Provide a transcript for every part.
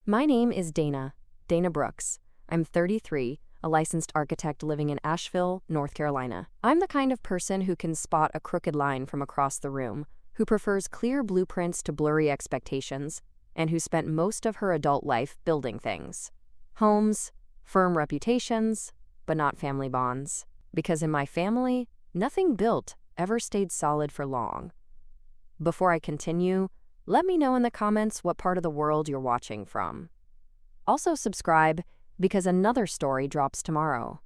My name is Dana Brooks. I'm 33, a licensed architect living in Asheville, North Carolina. I'm the kind of person who can spot a crooked line from across the room, who prefers clear blueprints to blurry expectations, and who spent most of her adult life building things. Homes, firm reputations, but not family bonds. Because in my family, nothing built ever stayed solid for long. Before I continue, let me know in the comments what part of the world you're watching from. Also subscribe because another story drops tomorrow.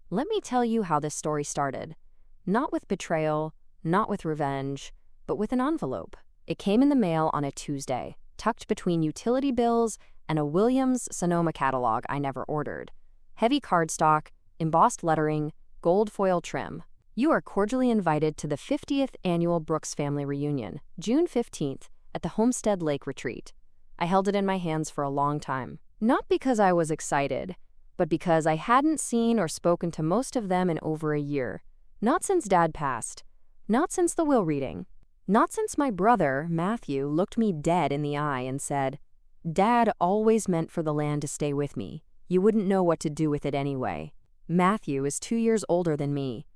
Let me tell you how this story started. Not with betrayal, not with revenge, but with an envelope. It came in the mail on a Tuesday, tucked between utility bills and a Williams-Sonoma catalog I never ordered. Heavy cardstock, embossed lettering, gold foil trim. You are cordially invited to the 50th Annual Brooks Family Reunion, June 15th, at the Homestead Lake Retreat. I held it in my hands for a long time. Not because I was excited, but because I hadn't seen or spoken to most of them in over a year. Not since Dad passed. Not since the will reading. Not since my brother, Matthew, looked me dead in the eye and said, "Dad always meant for the land to stay with me. You wouldn't know what to do with it anyway." Matthew is 2 years older than me.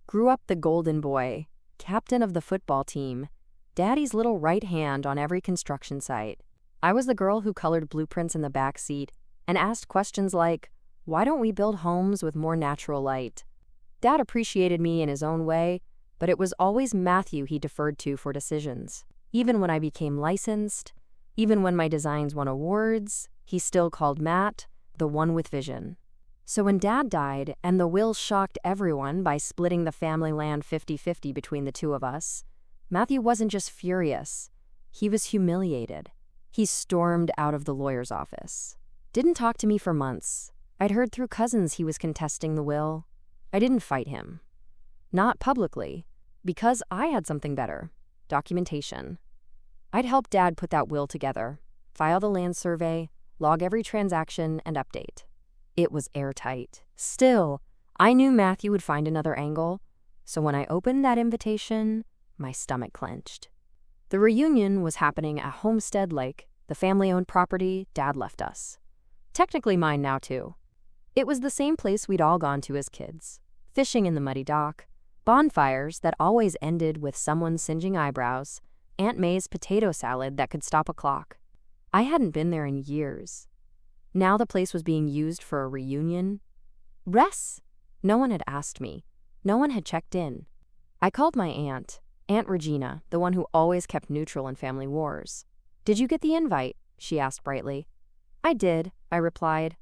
Grew up the golden boy, captain of the football team, Daddy's little right hand on every construction site. I was the girl who colored blueprints in the back seat and asked questions like, why don't we build homes with more natural light? Dad appreciated me in his own way, but it was always Matthew he deferred to for decisions. Even when I became licensed, even when my designs won awards, he still called Matt the one with vision. So when Dad died and the will shocked everyone by splitting the family land 50-50 between the two of us, Matthew wasn't just furious, he was humiliated. He stormed out of the lawyer's office. Didn't talk to me for months. I'd heard through cousins he was contesting the will. I didn't fight him. Not publicly, because I had something better: documentation. I'd help Dad put that will together, file the land survey, log every transaction, and update. It was airtight. Still, I knew Matthew would find another angle, so when I opened that invitation, my stomach clenched. The reunion was happening at Homestead Lake, the family-owned property Dad left us. Technically mine now, too. It was the same place we'd all gone to as kids. Fishing in the muddy dock, bonfires that always ended with someone singeing eyebrows, Aunt May's potato salad that could stop a clock. I hadn't been there in years. Now the place was being used for a reunion. Res? No one had asked me. No one had checked in. I called my aunt, Aunt Regina, the one who always kept neutral in family wars. "Did you get the invite?" she asked brightly. "I did," I replied.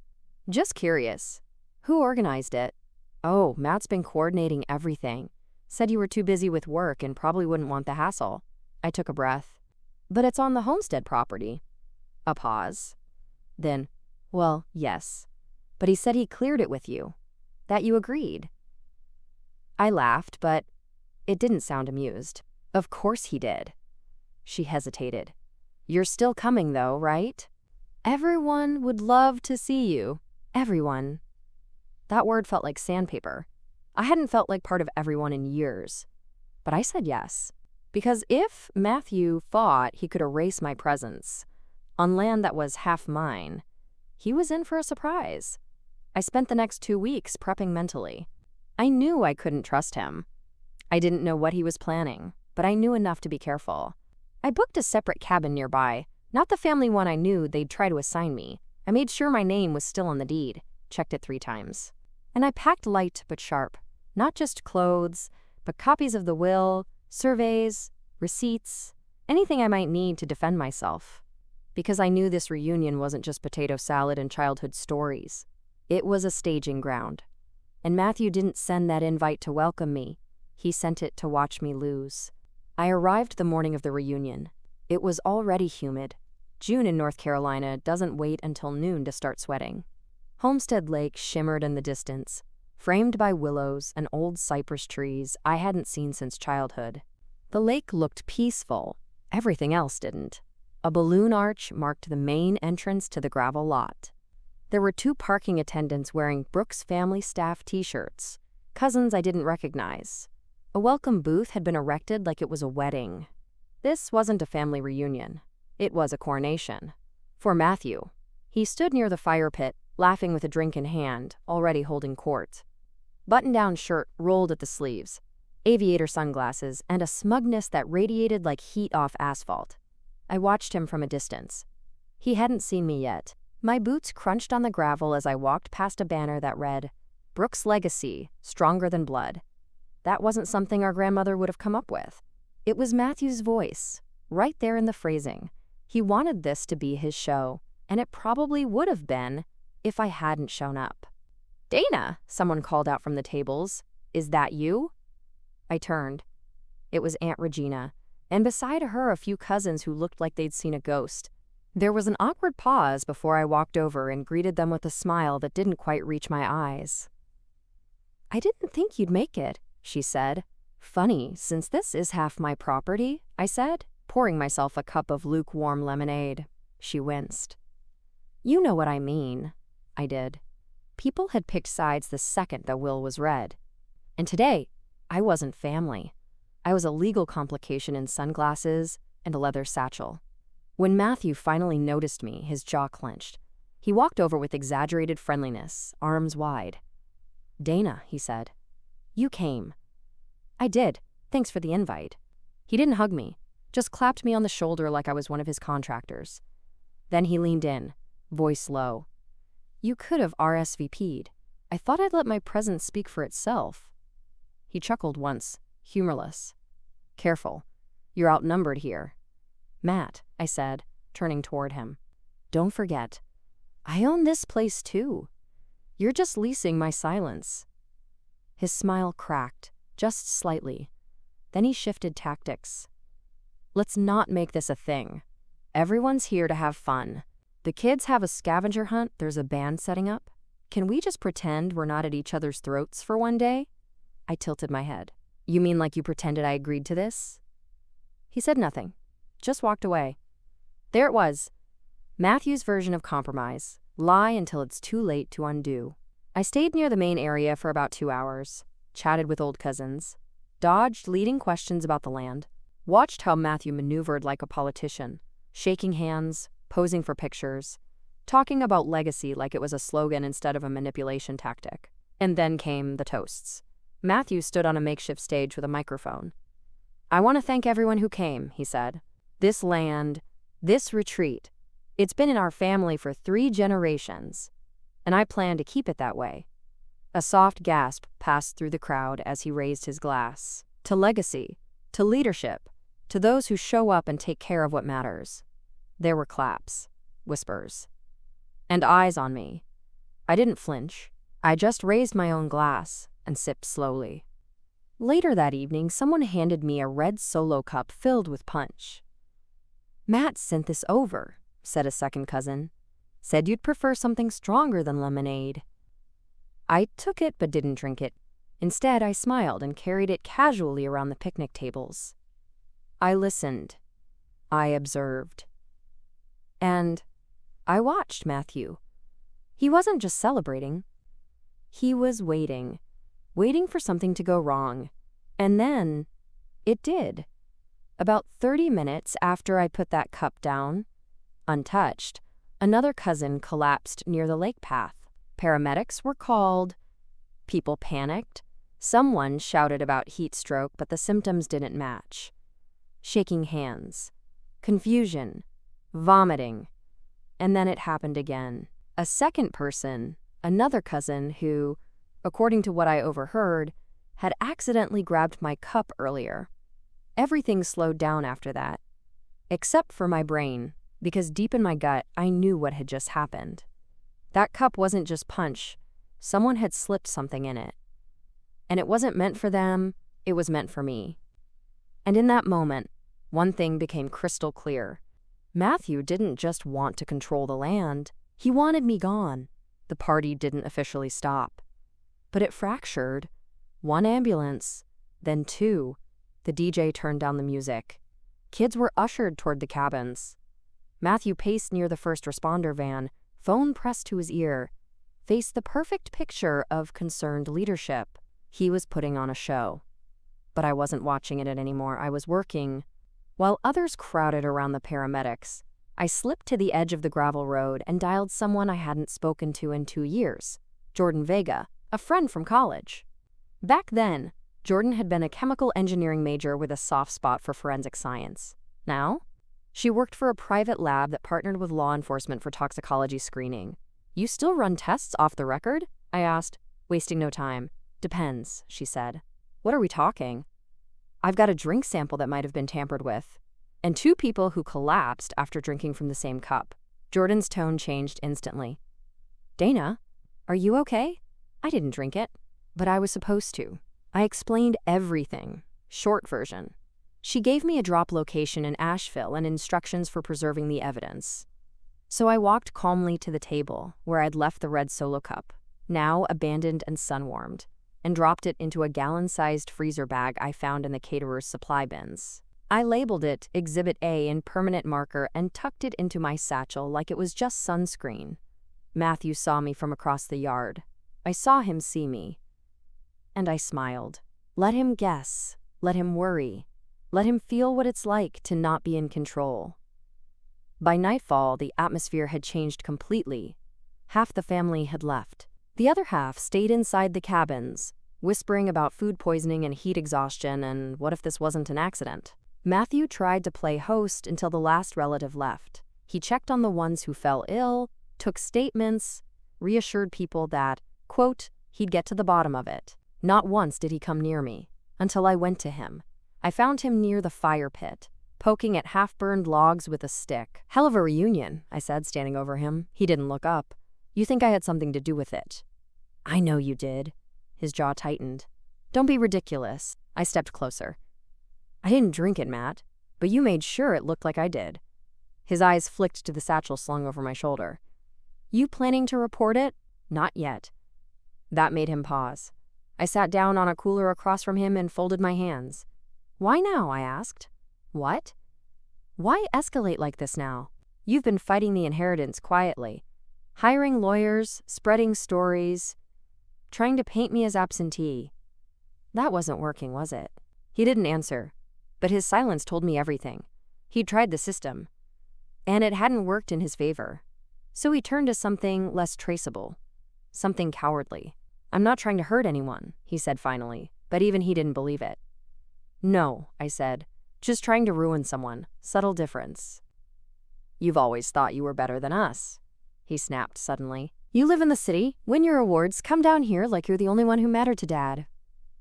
"Just curious. Who organized it?" "Oh, Matt's been coordinating everything. Said you were too busy with work and probably wouldn't want the hassle." I took a breath. "But it's on the homestead property." A pause. Then, "Well, yes. But he said he cleared it with you. That you agreed." I laughed, but it didn't sound amused. "Of course he did." She hesitated. "You're still coming though, right?" "Everyone would love to see you. Everyone." That word felt like sandpaper. I hadn't felt like part of everyone in years. But I said yes. Because if Matthew thought he could erase my presence on land that was half mine, he was in for a surprise. I spent the next 2 weeks prepping mentally. I knew I couldn't trust him. I didn't know what he was planning, but I knew enough to be careful. I booked a separate cabin nearby, not the family one I knew they'd try to assign me. I made sure my name was still on the deed, checked it 3 times. And I packed light but sharp, not just clothes, but copies of the will, surveys, receipts, anything I might need to defend myself. Because I knew this reunion wasn't just potato salad and childhood stories. It was a staging ground. And Matthew didn't send that invite to welcome me. He sent it to watch me lose. I arrived the morning of the reunion. It was already humid. June in North Carolina doesn't wait until noon to start sweating. Homestead Lake shimmered in the distance, framed by willows and old cypress trees I hadn't seen since childhood. The lake looked peaceful. Everything else didn't. A balloon arch marked the main entrance to the gravel lot. There were 2 parking attendants wearing Brooks family staff t-shirts, cousins I didn't recognize. A welcome booth had been erected like it was a wedding. This wasn't a family reunion. It was a coronation. For Matthew, He stood near the fire pit, laughing with a drink in hand, already holding court. Button-down shirt rolled at the sleeves, aviator sunglasses, and a smugness that radiated like heat off asphalt. I watched him from a distance. He hadn't seen me yet. My boots crunched on the gravel as I walked past a banner that read, "Brooks' Legacy, Stronger Than Blood." That wasn't something our grandmother would have come up with. It was Matthew's voice, right there in the phrasing. He wanted this to be his show, and it probably would have been if I hadn't shown up. "Dana," someone called out from the tables. "Is that you?" I turned. It was Aunt Regina, and beside her a few cousins who looked like they'd seen a ghost. There was an awkward pause before I walked over and greeted them with a smile that didn't quite reach my eyes. "I didn't think you'd make it," she said. "Funny, since this is half my property," I said, pouring myself a cup of lukewarm lemonade. She winced. "You know what I mean." I did. People had picked sides the second the will was read. And today, I wasn't family. I was a legal complication in sunglasses and a leather satchel. When Matthew finally noticed me, his jaw clenched. He walked over with exaggerated friendliness, arms wide. "Dana," he said. "You came." I did. Thanks for the invite. He didn't hug me, just clapped me on the shoulder like I was one of his contractors. Then he leaned in, voice low. "You could have RSVP'd. I thought I'd let my presence speak for itself." He chuckled once, humorless. "Careful. You're outnumbered here." "Matt," I said, turning toward him. "Don't forget, I own this place too. You're just leasing my silence." His smile cracked, just slightly. Then he shifted tactics. "Let's not make this a thing. Everyone's here to have fun. The kids have a scavenger hunt, there's a band setting up. Can we just pretend we're not at each other's throats for one day?" I tilted my head. "You mean like you pretended I agreed to this?" He said nothing, just walked away. There it was, Matthew's version of compromise. Lie until it's too late to undo. I stayed near the main area for about 2 hours, chatted with old cousins, dodged leading questions about the land, watched how Matthew maneuvered like a politician, shaking hands, posing for pictures, talking about legacy like it was a slogan instead of a manipulation tactic. And then came the toasts. Matthew stood on a makeshift stage with a microphone. "I want to thank everyone who came," he said. "This land, this retreat, it's been in our family for 3 generations, and I plan to keep it that way." A soft gasp passed through the crowd as he raised his glass. "To legacy, to leadership, to those who show up and take care of what matters." There were claps, whispers, and eyes on me. I didn't flinch. I just raised my own glass and sipped slowly. Later that evening, someone handed me a red Solo cup filled with punch. "Matt sent this over," said a second cousin. "Said you'd prefer something stronger than lemonade." I took it but didn't drink it. Instead, I smiled and carried it casually around the picnic tables. I listened. I observed. And I watched Matthew. He wasn't just celebrating. He was waiting for something to go wrong. And then it did. About 30 minutes after I put that cup down, untouched, another cousin collapsed near the lake path. Paramedics were called. People panicked. Someone shouted about heat stroke, but the symptoms didn't match. Shaking hands, confusion, vomiting. And then it happened again. A second person, another cousin who, according to what I overheard, had accidentally grabbed my cup earlier. Everything slowed down after that, except for my brain, because deep in my gut, I knew what had just happened. That cup wasn't just punch. Someone had slipped something in it. And it wasn't meant for them, it was meant for me. And in that moment, one thing became crystal clear. Matthew didn't just want to control the land. He wanted me gone. The party didn't officially stop. But it fractured. 1 ambulance, then 2. The DJ turned down the music. Kids were ushered toward the cabins. Matthew paced near the first responder van, phone pressed to his ear, faced the perfect picture of concerned leadership. He was putting on a show. But I wasn't watching it anymore. I was working. While others crowded around the paramedics, I slipped to the edge of the gravel road and dialed someone I hadn't spoken to in 2 years, Jordan Vega, a friend from college. Back then, Jordan had been a chemical engineering major with a soft spot for forensic science. Now, she worked for a private lab that partnered with law enforcement for toxicology screening. "You still run tests off the record?" I asked, wasting no time. "Depends," she said. "What are we talking?" "I've got a drink sample that might have been tampered with, and 2 people who collapsed after drinking from the same cup." Jordan's tone changed instantly. "Dana, are you okay? I didn't drink it, but I was supposed to." I explained everything, short version. She gave me a drop location in Asheville and instructions for preserving the evidence. So I walked calmly to the table where I'd left the red Solo cup, now abandoned and sun-warmed, and dropped it into a gallon-sized freezer bag I found in the caterer's supply bins. I labeled it Exhibit A in permanent marker and tucked it into my satchel like it was just sunscreen. Matthew saw me from across the yard. I saw him see me. And I smiled. Let him guess. Let him worry. Let him feel what it's like to not be in control. By nightfall, the atmosphere had changed completely. Half the family had left. The other half stayed inside the cabins, whispering about food poisoning and heat exhaustion and what if this wasn't an accident. Matthew tried to play host until the last relative left. He checked on the ones who fell ill, took statements, reassured people that, quote, he'd get to the bottom of it. Not once did he come near me, until I went to him. I found him near the fire pit, poking at half-burned logs with a stick. "Hell of a reunion," I said, standing over him. He didn't look up. "You think I had something to do with it?" "I know you did." His jaw tightened. "Don't be ridiculous." I stepped closer. "I didn't drink it, Matt, but you made sure it looked like I did." His eyes flicked to the satchel slung over my shoulder. "You planning to report it?" "Not yet." That made him pause. I sat down on a cooler across from him and folded my hands. "Why now?" I asked. "What? Why escalate like this now? You've been fighting the inheritance quietly, hiring lawyers, spreading stories, trying to paint me as absentee. That wasn't working, was it?" He didn't answer, but his silence told me everything. He'd tried the system, and it hadn't worked in his favor. So he turned to something less traceable, something cowardly. "I'm not trying to hurt anyone," he said finally, but even he didn't believe it. "No," I said, "just trying to ruin someone. Subtle difference." "You've always thought you were better than us," he snapped suddenly. "You live in the city, win your awards, come down here like you're the only one who mattered to Dad."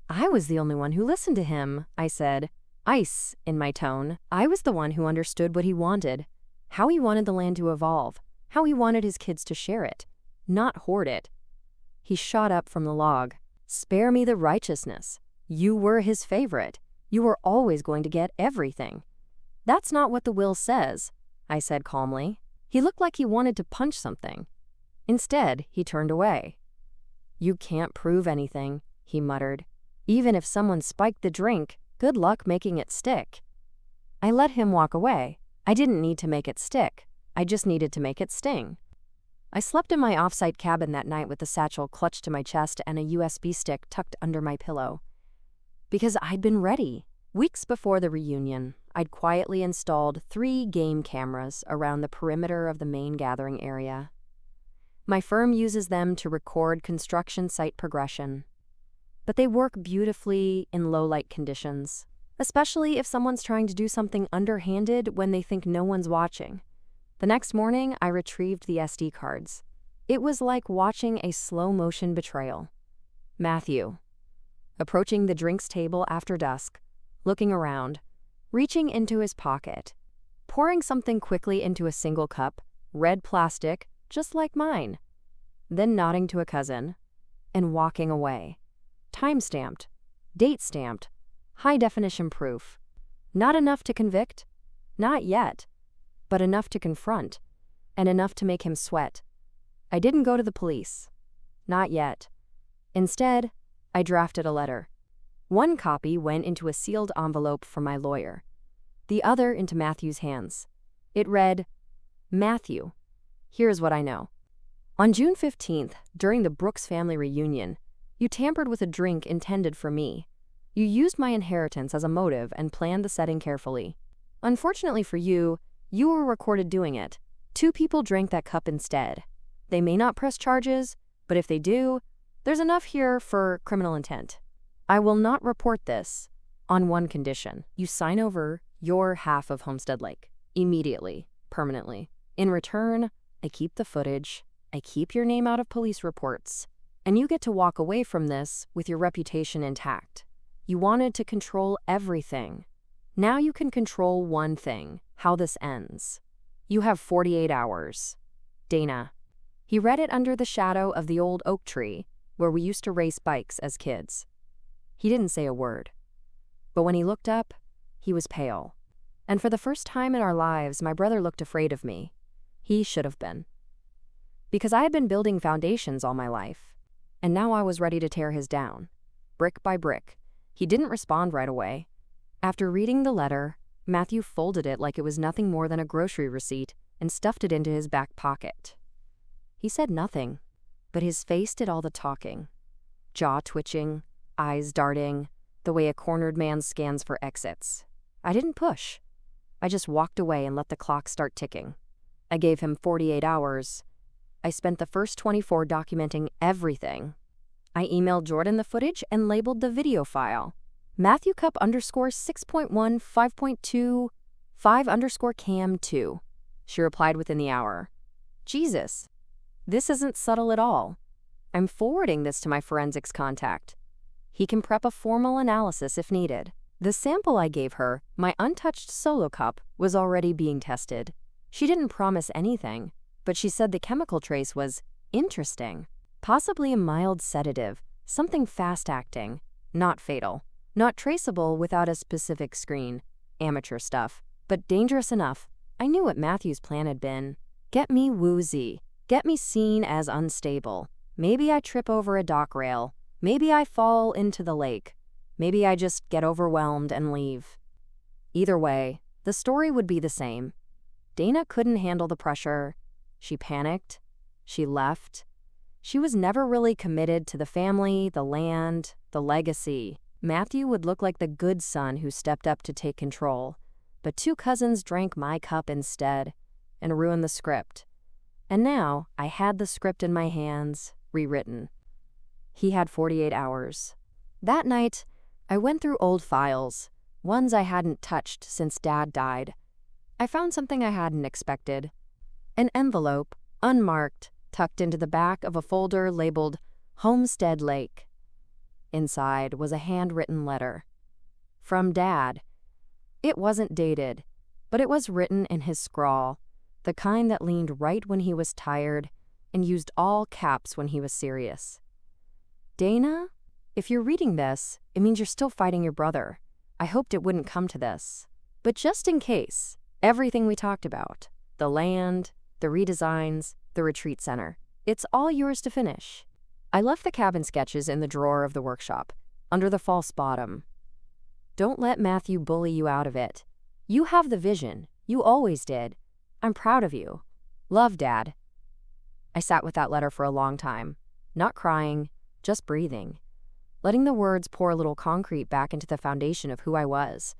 "I was the only one who listened to him," I said, ice in my tone. "I was the one who understood what he wanted, how he wanted the land to evolve, how he wanted his kids to share it, not hoard it." He shot up from the log. "Spare me the righteousness. You were his favorite. You were always going to get everything." "That's not what the will says," I said calmly. He looked like he wanted to punch something. Instead, he turned away. "You can't prove anything," he muttered. "Even if someone spiked the drink, good luck making it stick." I let him walk away. I didn't need to make it stick. I just needed to make it sting. I slept in my off-site cabin that night with the satchel clutched to my chest and a USB stick tucked under my pillow. Because I'd been ready. Weeks before the reunion, I'd quietly installed 3 game cameras around the perimeter of the main gathering area. My firm uses them to record construction site progression. But they work beautifully in low-light conditions, especially if someone's trying to do something underhanded when they think no one's watching. The next morning, I retrieved the SD cards. It was like watching a slow-motion betrayal. Matthew, approaching the drinks table after dusk, looking around, reaching into his pocket, pouring something quickly into a single cup, red plastic, just like mine, then nodding to a cousin, and walking away. Time-stamped, date-stamped, high-definition proof. Not enough to convict? Not yet. But enough to confront, and enough to make him sweat. I didn't go to the police. Not yet. Instead, I drafted a letter. One copy went into a sealed envelope from my lawyer, the other into Matthew's hands. It read, "Matthew, here's what I know. On June 15th, during the Brooks family reunion, you tampered with a drink intended for me. You used my inheritance as a motive and planned the setting carefully. Unfortunately for you, You were recorded doing it. 2 people drank that cup instead. They may not press charges, but if they do, there's enough here for criminal intent. I will not report this on one condition. You sign over your half of Homestead Lake immediately, permanently. In return, I keep the footage, I keep your name out of police reports, and you get to walk away from this with your reputation intact. You wanted to control everything. Now you can control one thing, how this ends. You have 48 hours. Dana. He read it under the shadow of the old oak tree where we used to race bikes as kids. He didn't say a word. But when he looked up, he was pale. And for the first time in our lives, my brother looked afraid of me. He should have been. Because I had been building foundations all my life, and now I was ready to tear his down, brick by brick. He didn't respond right away. After reading the letter, Matthew folded it like it was nothing more than a grocery receipt and stuffed it into his back pocket. He said nothing, but his face did all the talking. Jaw twitching, eyes darting, the way a cornered man scans for exits. I didn't push. I just walked away and let the clock start ticking. I gave him 48 hours. I spent the first 24 documenting everything. I emailed Jordan the footage and labeled the video file. Matthew Cup _6.1 5.2 5 _cam2. She replied within the hour. Jesus, this isn't subtle at all. I'm forwarding this to my forensics contact. He can prep a formal analysis if needed. The sample I gave her, my untouched solo cup, was already being tested. She didn't promise anything, but she said the chemical trace was interesting. Possibly a mild sedative, something fast-acting, not fatal, not traceable without a specific screen. Amateur stuff, but dangerous enough. I knew what Matthew's plan had been. Get me woozy, get me seen as unstable. Maybe I trip over a dock rail. Maybe I fall into the lake. Maybe I just get overwhelmed and leave. Either way, the story would be the same. Dana couldn't handle the pressure. She panicked. She left. She was never really committed to the family, the land, the legacy. Matthew would look like the good son who stepped up to take control. But 2 cousins drank my cup instead and ruined the script. And now I had the script in my hands, rewritten. He had 48 hours. That night, I went through old files, ones I hadn't touched since Dad died. I found something I hadn't expected. An envelope, unmarked, tucked into the back of a folder labeled Homestead Lake. Inside was a handwritten letter. From Dad. It wasn't dated, but it was written in his scrawl, the kind that leaned right when he was tired and used all caps when he was serious. Dana, if you're reading this, it means you're still fighting your brother. I hoped it wouldn't come to this. But just in case, everything we talked about, the land, the redesigns, the retreat center, it's all yours to finish. I left the cabin sketches in the drawer of the workshop, under the false bottom. Don't let Matthew bully you out of it. You have the vision. You always did. I'm proud of you. Love, Dad. I sat with that letter for a long time, not crying, just breathing, letting the words pour a little concrete back into the foundation of who I was.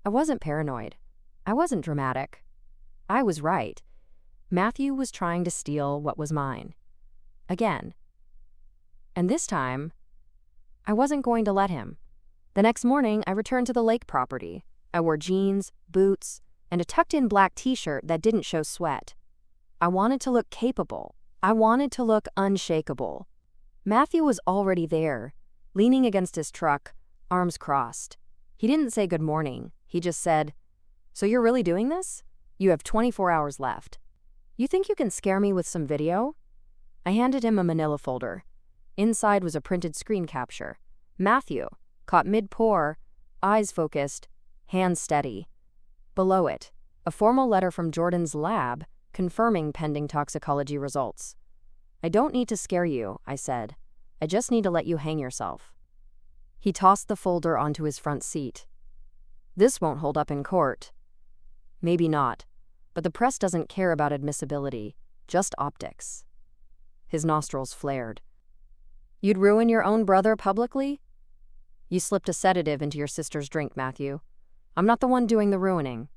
I wasn't paranoid. I wasn't dramatic. I was right. Matthew was trying to steal what was mine. Again. And this time, I wasn't going to let him. The next morning, I returned to the lake property. I wore jeans, boots, and a tucked-in black t-shirt that didn't show sweat. I wanted to look capable. I wanted to look unshakable. Matthew was already there, leaning against his truck, arms crossed. He didn't say good morning. He just said, "So you're really doing this? You have 24 hours left. You think you can scare me with some video?" I handed him a manila folder. Inside was a printed screen capture. Matthew, caught mid-pour, eyes focused, hands steady. Below it, a formal letter from Jordan's lab confirming pending toxicology results. "I don't need to scare you," I said. "I just need to let you hang yourself." He tossed the folder onto his front seat. "This won't hold up in court." "Maybe not, but the press doesn't care about admissibility, just optics." His nostrils flared. "You'd ruin your own brother publicly?" "You slipped a sedative into your sister's drink, Matthew. I'm not the one doing the ruining."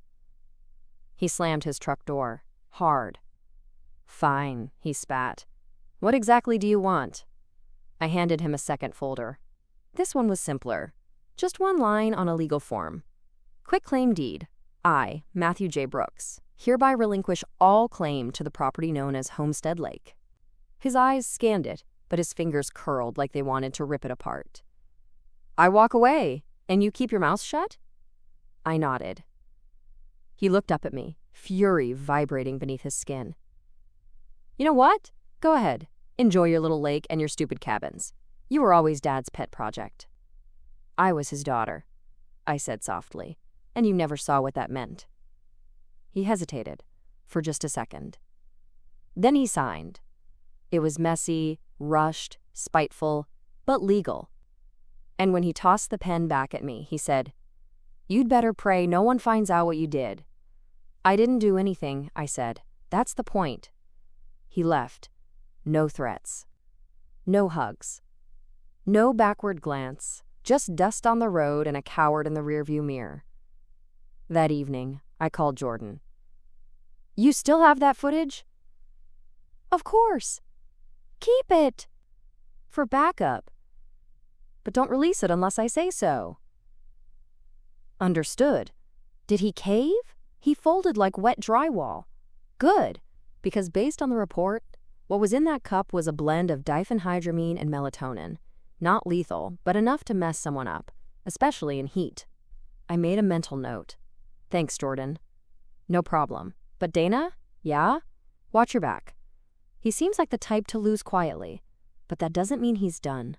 He slammed his truck door. Hard. Fine, he spat. What exactly do you want? I handed him a second folder. This one was simpler. Just one line on a legal form. Quitclaim deed. I, Matthew J. Brooks, hereby relinquish all claim to the property known as Homestead Lake. His eyes scanned it, but his fingers curled like they wanted to rip it apart. I walk away, and you keep your mouth shut? I nodded. He looked up at me, fury vibrating beneath his skin. You know what? Go ahead. Enjoy your little lake and your stupid cabins. You were always Dad's pet project. I was his daughter, I said softly, and you never saw what that meant. He hesitated for just a second. Then he signed. It was messy, rushed, spiteful, but legal. And when he tossed the pen back at me, he said, You'd better pray no one finds out what you did. I didn't do anything, I said. That's the point. He left. No threats. No hugs. No backward glance. Just dust on the road and a coward in the rearview mirror. That evening, I called Jordan. You still have that footage? Of course. Keep it. For backup. But don't release it unless I say so. Understood. Did he cave? He folded like wet drywall. Good, because based on the report, what was in that cup was a blend of diphenhydramine and melatonin. Not lethal, but enough to mess someone up, especially in heat. I made a mental note. Thanks, Jordan. No problem. But Dana? Yeah? Watch your back. He seems like the type to lose quietly, but that doesn't mean he's done.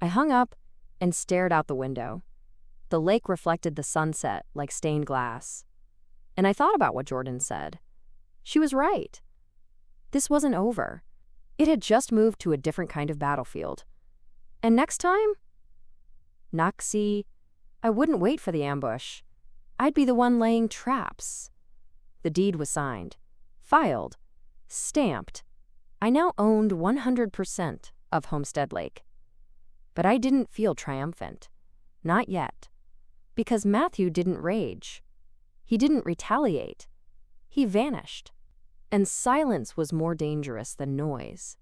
I hung up and stared out the window. The lake reflected the sunset like stained glass. And I thought about what Jordan said. She was right. This wasn't over. It had just moved to a different kind of battlefield. And next time? Noxie, I wouldn't wait for the ambush. I'd be the one laying traps. The deed was signed, filed, stamped. I now owned 100% of Homestead Lake. But I didn't feel triumphant. Not yet. Because Matthew didn't rage. He didn't retaliate. He vanished. And silence was more dangerous than noise.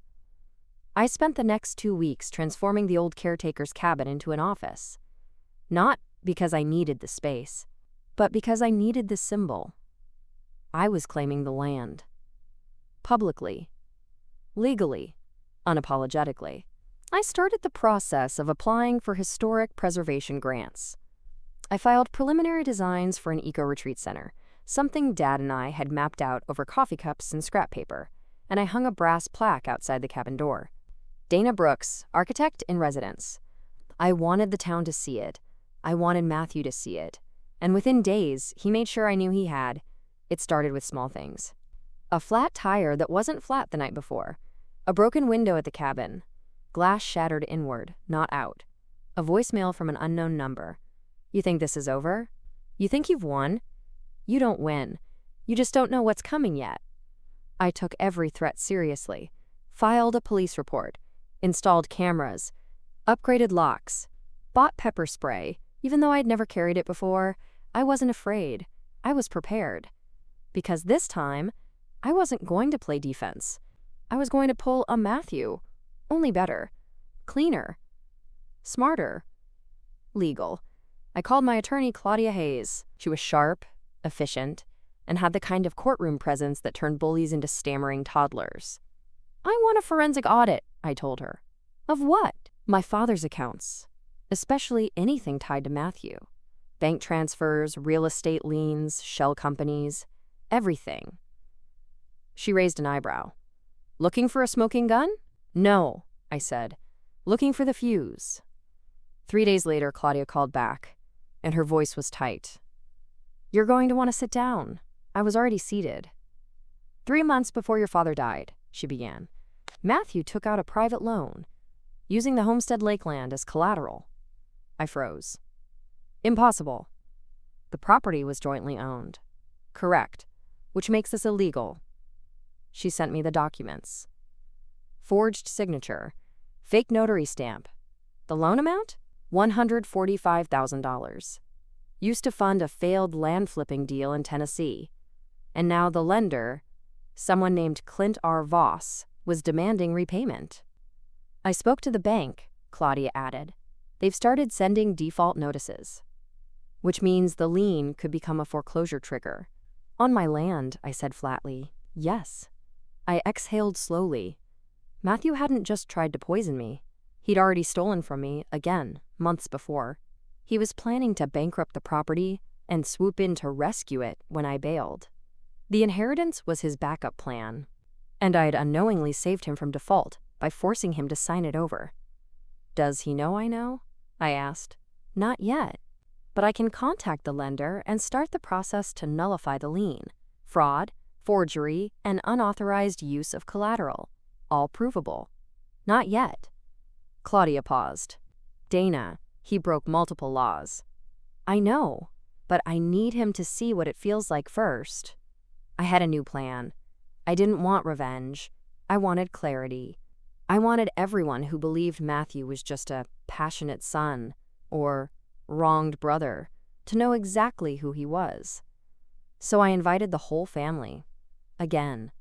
I spent the next 2 weeks transforming the old caretaker's cabin into an office. Not because I needed the space, but because I needed the symbol. I was claiming the land. Publicly. Legally. Unapologetically. I started the process of applying for historic preservation grants. I filed preliminary designs for an eco-retreat center, something Dad and I had mapped out over coffee cups and scrap paper, and I hung a brass plaque outside the cabin door. Dana Brooks, architect in residence. I wanted the town to see it. I wanted Matthew to see it. And within days, he made sure I knew he had. It started with small things. A flat tire that wasn't flat the night before. A broken window at the cabin. Glass shattered inward, not out. A voicemail from an unknown number. You think this is over? You think you've won? You don't win. You just don't know what's coming yet. I took every threat seriously. Filed a police report. Installed cameras, upgraded locks, bought pepper spray. Even though I'd never carried it before, I wasn't afraid. I was prepared. Because this time, I wasn't going to play defense. I was going to pull a Matthew. Only better. Cleaner. Smarter. Legal. I called my attorney Claudia Hayes. She was sharp, efficient, and had the kind of courtroom presence that turned bullies into stammering toddlers. I want a forensic audit, I told her. Of what? My father's accounts. Especially anything tied to Matthew. Bank transfers, real estate liens, shell companies, everything. She raised an eyebrow. Looking for a smoking gun? No, I said. Looking for the fuse. 3 days later, Claudia called back, and her voice was tight. You're going to want to sit down. I was already seated. 3 months before your father died, she began, Matthew took out a private loan, using the Homestead Lake land as collateral. I froze. Impossible. The property was jointly owned. Correct, which makes this illegal. She sent me the documents. Forged signature, fake notary stamp. The loan amount? $145,000. Used to fund a failed land flipping deal in Tennessee. And now the lender, someone named Clint R. Voss, was demanding repayment. I spoke to the bank, Claudia added. They've started sending default notices, which means the lien could become a foreclosure trigger. On my land, I said flatly. Yes. I exhaled slowly. Matthew hadn't just tried to poison me. He'd already stolen from me, again, months before. He was planning to bankrupt the property and swoop in to rescue it when I bailed. The inheritance was his backup plan, and I'd unknowingly saved him from default by forcing him to sign it over. Does he know I know? I asked. Not yet, but I can contact the lender and start the process to nullify the lien. Fraud, forgery, and unauthorized use of collateral, all provable. Not yet. Claudia paused. Dana, he broke multiple laws. I know, but I need him to see what it feels like first. I had a new plan. I didn't want revenge. I wanted clarity. I wanted everyone who believed Matthew was just a passionate son or wronged brother to know exactly who he was. So I invited the whole family. Again.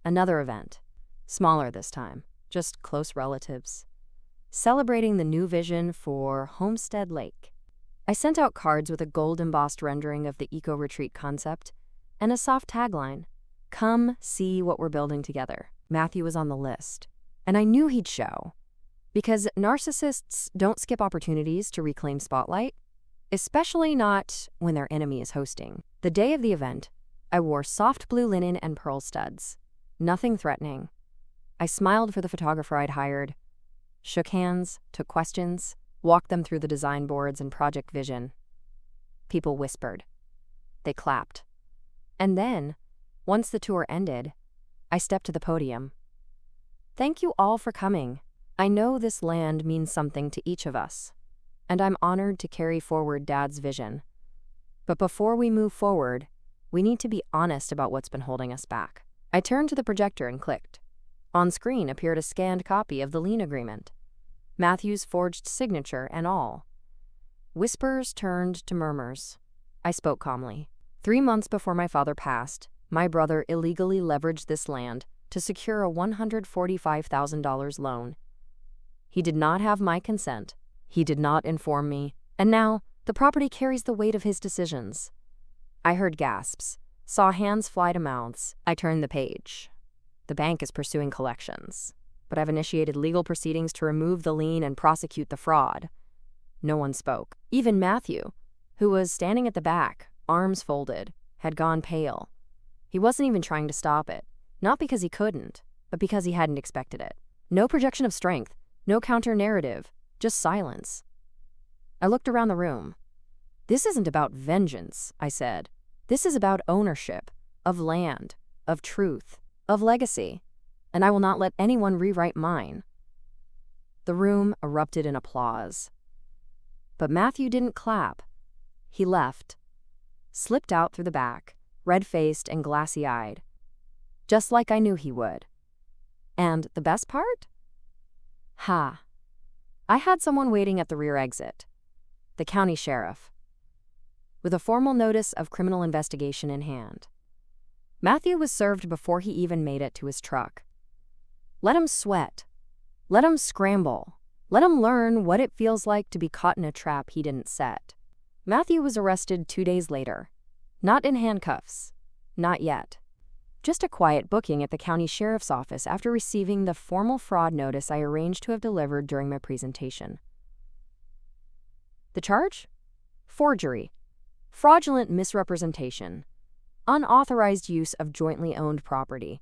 Another event. Smaller this time, just close relatives. Celebrating the new vision for Homestead Lake. I sent out cards with a gold-embossed rendering of the eco-retreat concept and a soft tagline, "Come see what we're building together." Matthew was on the list, and I knew he'd show. Because narcissists don't skip opportunities to reclaim spotlight, especially not when their enemy is hosting. The day of the event, I wore soft blue linen and pearl studs. Nothing threatening. I smiled for the photographer I'd hired, shook hands, took questions, walked them through the design boards and project vision. People whispered. They clapped. And then, once the tour ended, I stepped to the podium. Thank you all for coming. I know this land means something to each of us, and I'm honored to carry forward Dad's vision. But before we move forward, we need to be honest about what's been holding us back. I turned to the projector and clicked. On screen appeared a scanned copy of the lien agreement, Matthew's forged signature and all. Whispers turned to murmurs. I spoke calmly. 3 months before my father passed, my brother illegally leveraged this land to secure a $145,000 loan. He did not have my consent. He did not inform me. And now, the property carries the weight of his decisions. I heard gasps, saw hands fly to mouths. I turned the page. The bank is pursuing collections, but I've initiated legal proceedings to remove the lien and prosecute the fraud. No one spoke. Even Matthew, who was standing at the back, arms folded, had gone pale. He wasn't even trying to stop it, not because he couldn't, but because he hadn't expected it. No projection of strength, no counter-narrative, just silence. I looked around the room. This isn't about vengeance, I said. This is about ownership, of land, of truth, of legacy, and I will not let anyone rewrite mine. The room erupted in applause. But Matthew didn't clap. He left, slipped out through the back, red-faced and glassy-eyed, just like I knew he would. And the best part? I had someone waiting at the rear exit, the county sheriff, with a formal notice of criminal investigation in hand. Matthew was served before he even made it to his truck. Let him sweat. Let him scramble. Let him learn what it feels like to be caught in a trap he didn't set. Matthew was arrested 2 days later. Not in handcuffs. Not yet. Just a quiet booking at the county sheriff's office after receiving the formal fraud notice I arranged to have delivered during my presentation. The charge? Forgery. Fraudulent misrepresentation. Unauthorized use of jointly owned property.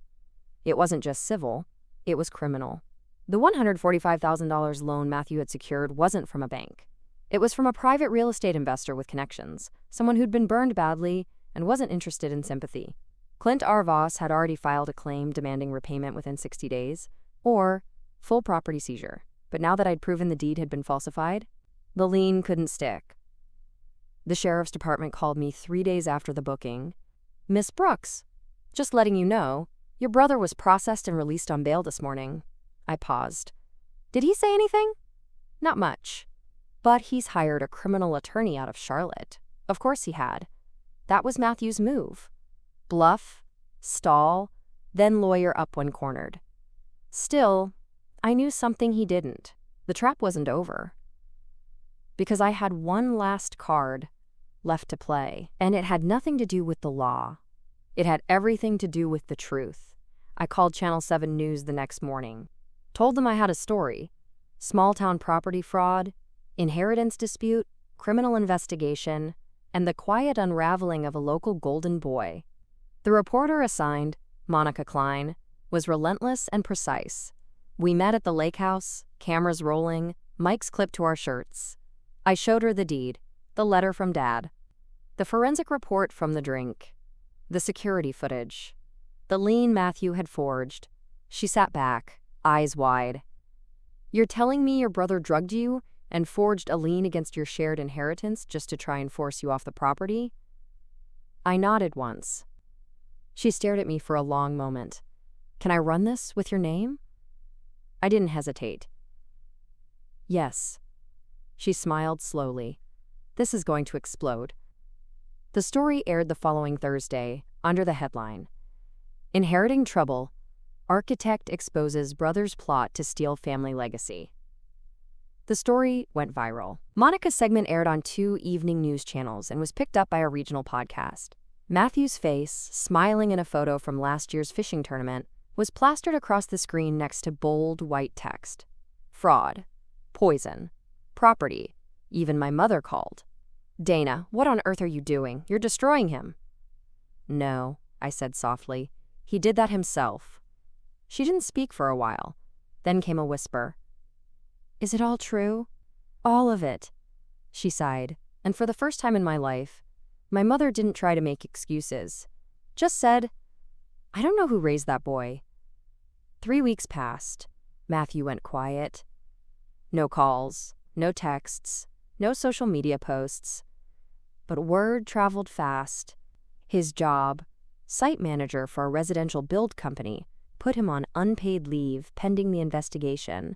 It wasn't just civil, it was criminal. The $145,000 loan Matthew had secured wasn't from a bank. It was from a private real estate investor with connections, someone who'd been burned badly and wasn't interested in sympathy. Clint R. Voss had already filed a claim demanding repayment within 60 days, or full property seizure. But now that I'd proven the deed had been falsified, the lien couldn't stick. The sheriff's department called me 3 days after the booking. Miss Brooks, just letting you know, your brother was processed and released on bail this morning. I paused. Did he say anything? Not much. But he's hired a criminal attorney out of Charlotte. Of course he had. That was Matthew's move. Bluff, stall, then lawyer up when cornered. Still, I knew something he didn't. The trap wasn't over. Because I had one last card left to play, and it had nothing to do with the law. It had everything to do with the truth. I called Channel 7 News the next morning. Told them I had a story. Small-town property fraud, inheritance dispute, criminal investigation, and the quiet unraveling of a local golden boy. The reporter assigned, Monica Klein, was relentless and precise. We met at the lake house, cameras rolling, mics clipped to our shirts. I showed her the deed, the letter from Dad, the forensic report from the drink, the security footage, the lien Matthew had forged. She sat back, eyes wide. "You're telling me your brother drugged you and forged a lien against your shared inheritance just to try and force you off the property?" I nodded once. She stared at me for a long moment. "Can I run this with your name?" I didn't hesitate. "Yes." She smiled slowly. "This is going to explode." The story aired the following Thursday, under the headline, "Inheriting Trouble, Architect Exposes Brother's Plot to Steal Family Legacy." The story went viral. Monica's segment aired on 2 evening news channels and was picked up by a regional podcast. Matthew's face, smiling in a photo from last year's fishing tournament, was plastered across the screen next to bold white text. Fraud. Poison. Property. Even my mother called. "Dana, what on earth are you doing? You're destroying him." "No," I said softly. "He did that himself." She didn't speak for a while. Then came a whisper. "Is it all true?" "All of it," she sighed, and for the first time in my life, my mother didn't try to make excuses. Just said, "I don't know who raised that boy." 3 weeks passed. Matthew went quiet. No calls, no texts, no social media posts. But word traveled fast. His job, site manager for a residential build company, put him on unpaid leave pending the investigation.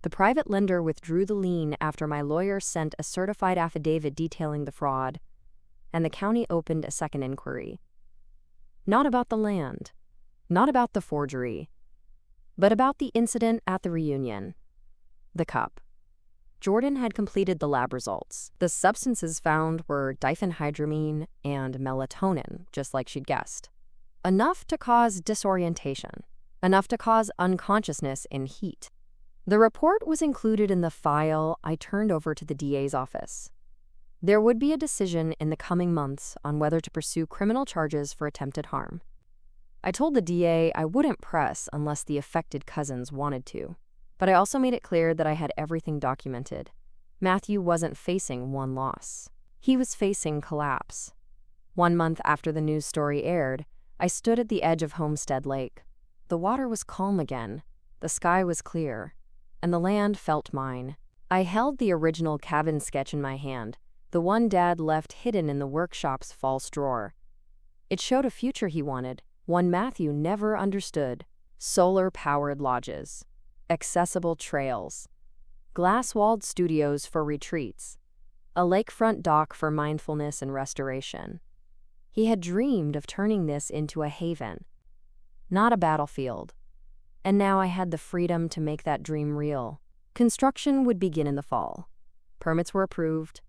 The private lender withdrew the lien after my lawyer sent a certified affidavit detailing the fraud, and the county opened a second inquiry. Not about the land, not about the forgery, but about the incident at the reunion. The cup. Jordan had completed the lab results. The substances found were diphenhydramine and melatonin, just like she'd guessed. Enough to cause disorientation, enough to cause unconsciousness in heat. The report was included in the file I turned over to the DA's office. There would be a decision in the coming months on whether to pursue criminal charges for attempted harm. I told the DA I wouldn't press unless the affected cousins wanted to. But I also made it clear that I had everything documented. Matthew wasn't facing one loss. He was facing collapse. 1 month after the news story aired, I stood at the edge of Homestead Lake. The water was calm again, the sky was clear, and the land felt mine. I held the original cabin sketch in my hand, the one Dad left hidden in the workshop's false drawer. It showed a future he wanted, one Matthew never understood. Solar-powered lodges, accessible trails, glass-walled studios for retreats, a lakefront dock for mindfulness and restoration. He had dreamed of turning this into a haven, not a battlefield. And now I had the freedom to make that dream real. Construction would begin in the fall. Permits were approved,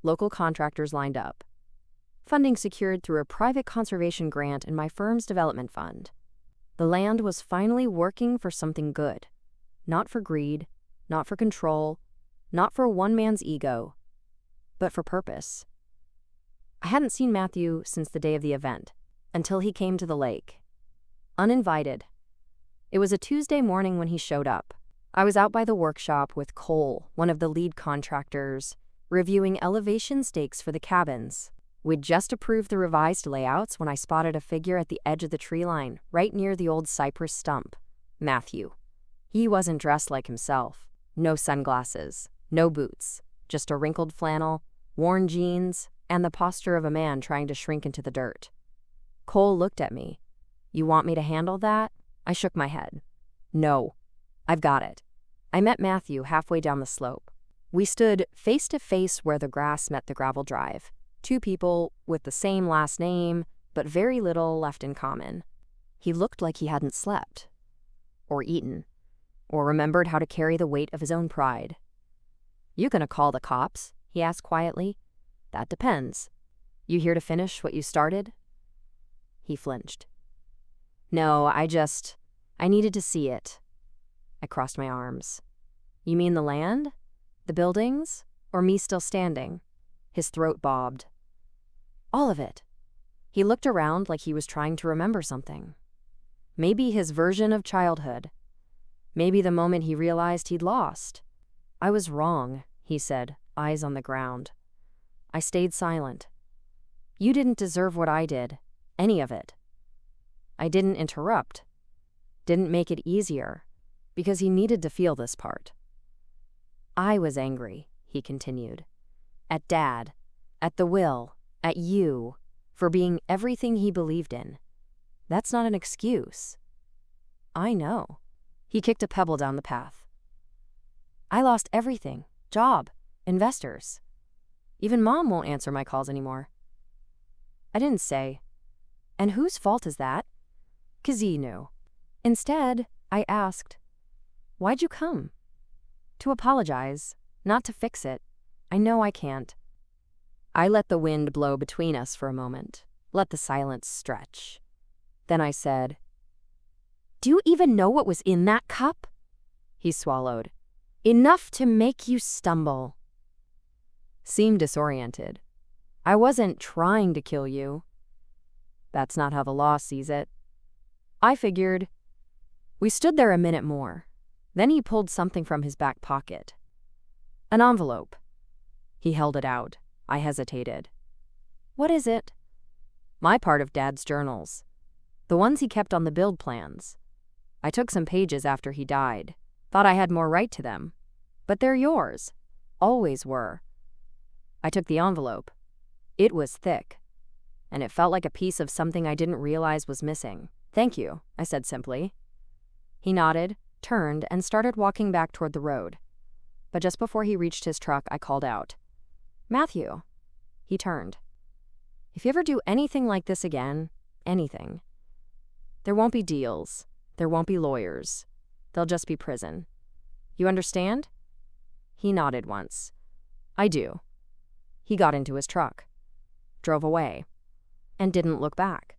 local contractors lined up, funding secured through a private conservation grant in my firm's development fund. The land was finally working for something good. Not for greed, not for control, not for one man's ego, but for purpose. I hadn't seen Matthew since the day of the event, until he came to the lake. Uninvited. It was a Tuesday morning when he showed up. I was out by the workshop with Cole, one of the lead contractors, reviewing elevation stakes for the cabins. We'd just approved the revised layouts when I spotted a figure at the edge of the tree line, right near the old cypress stump. Matthew. He wasn't dressed like himself. No sunglasses, no boots, just a wrinkled flannel, worn jeans, and the posture of a man trying to shrink into the dirt. Cole looked at me. "You want me to handle that?" I shook my head. "No, I've got it." I met Matthew halfway down the slope. We stood face to face where the grass met the gravel drive. 2 people with the same last name, but very little left in common. He looked like he hadn't slept, or eaten, or remembered how to carry the weight of his own pride. "You gonna call the cops?" he asked quietly. "That depends. You here to finish what you started?" He flinched. "No, I needed to see it." I crossed my arms. "You mean the land? The buildings? Or me still standing?" His throat bobbed. "All of it." He looked around like he was trying to remember something. Maybe his version of childhood. Maybe the moment he realized he'd lost. "I was wrong," he said, eyes on the ground. I stayed silent. "You didn't deserve what I did. Any of it." I didn't interrupt. Didn't make it easier. Because he needed to feel this part. "I was angry," he continued. "At Dad. At the will. At you. For being everything he believed in. That's not an excuse." "I know." He kicked a pebble down the path. "I lost everything. Job. Investors. Even Mom won't answer my calls anymore." I didn't say. "And whose fault is that?" 'Cause he knew. Instead, I asked, "Why'd you come?" "To apologize, not to fix it. I know I can't." I let the wind blow between us for a moment, let the silence stretch. Then I said, "Do you even know what was in that cup?" He swallowed. "Enough to make you stumble." Seemed disoriented. "I wasn't trying to kill you." "That's not how the law sees it." I figured. We stood there a minute more. Then he pulled something from his back pocket. An envelope. He held it out. I hesitated. "What is it?" "My part of Dad's journals. The ones he kept on the build plans. I took some pages after he died. Thought I had more right to them. But they're yours. Always were." I took the envelope. It was thick. And it felt like a piece of something I didn't realize was missing. "Thank you," I said simply. He nodded, turned, and started walking back toward the road. But just before he reached his truck, I called out, "Matthew." He turned. "If you ever do anything like this again, anything, there won't be deals. There won't be lawyers. There'll just be prison. You understand?" He nodded once. "I do." He got into his truck, drove away, and didn't look back.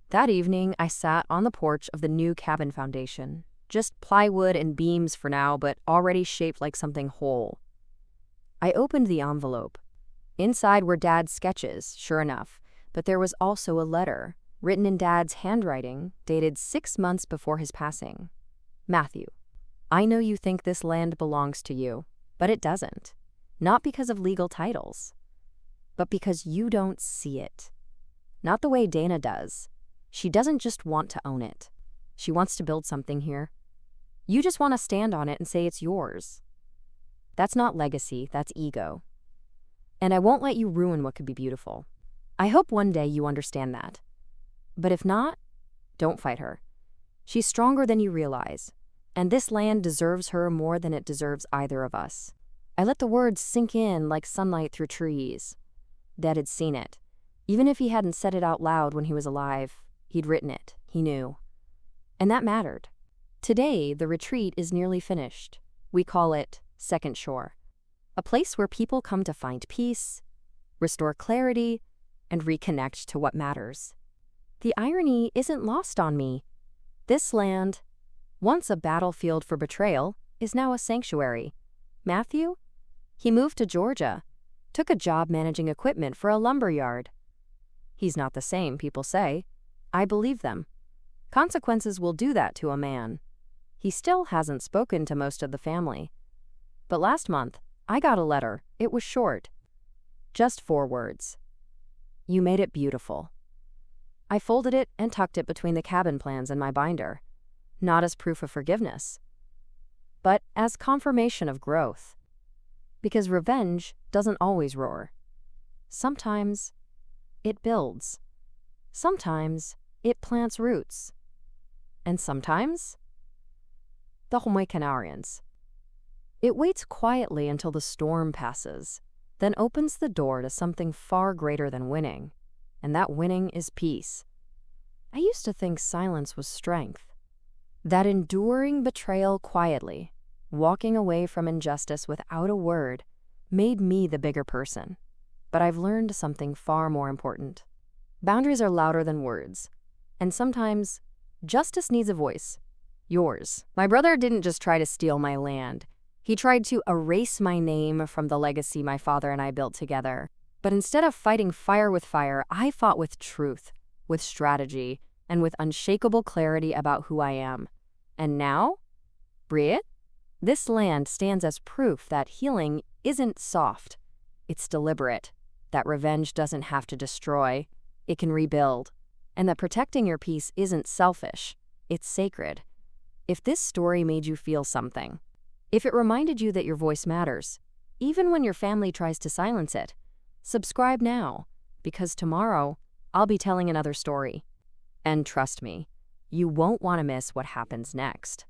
That evening, I sat on the porch of the new cabin foundation. Just plywood and beams for now, but already shaped like something whole. I opened the envelope. Inside were Dad's sketches, sure enough, but there was also a letter, written in Dad's handwriting, dated 6 months before his passing. "Matthew, I know you think this land belongs to you, but it doesn't. Not because of legal titles, but because you don't see it. Not the way Dana does. She doesn't just want to own it. She wants to build something here. You just want to stand on it and say it's yours. That's not legacy, that's ego. And I won't let you ruin what could be beautiful. I hope one day you understand that. But if not, don't fight her. She's stronger than you realize, and this land deserves her more than it deserves either of us." I let the words sink in like sunlight through trees. Dad had seen it. Even if he hadn't said it out loud when he was alive, he'd written it. He knew. And that mattered. Today, the retreat is nearly finished. We call it Second Shore, a place where people come to find peace, restore clarity, and reconnect to what matters. The irony isn't lost on me. This land, once a battlefield for betrayal, is now a sanctuary. Matthew? He moved to Georgia, took a job managing equipment for a lumber yard. He's not the same, people say. I believe them. Consequences will do that to a man. He still hasn't spoken to most of the family. But last month, I got a letter. It was short. Just 4 words. You made it beautiful. I folded it and tucked it between the cabin plans in my binder. Not as proof of forgiveness, but as confirmation of growth. Because revenge doesn't always roar. Sometimes it builds. Sometimes it plants roots. And sometimes the Homo Canarians. It waits quietly until the storm passes, then opens the door to something far greater than winning. and that winning is peace. I used to think silence was strength. That enduring betrayal quietly, walking away from injustice without a word, made me the bigger person. But I've learned something far more important. Boundaries are louder than words, and sometimes justice needs a voice. Yours. My brother didn't just try to steal my land. He tried to erase my name from the legacy my father and I built together. But instead of fighting fire with fire, I fought with truth, with strategy, and with unshakable clarity about who I am. And now, Briet, this land stands as proof that healing isn't soft. It's deliberate, that revenge doesn't have to destroy, it can rebuild, and that protecting your peace isn't selfish, it's sacred. If this story made you feel something, if it reminded you that your voice matters, even when your family tries to silence it, subscribe now, because tomorrow I'll be telling another story. And trust me, you won't want to miss what happens next.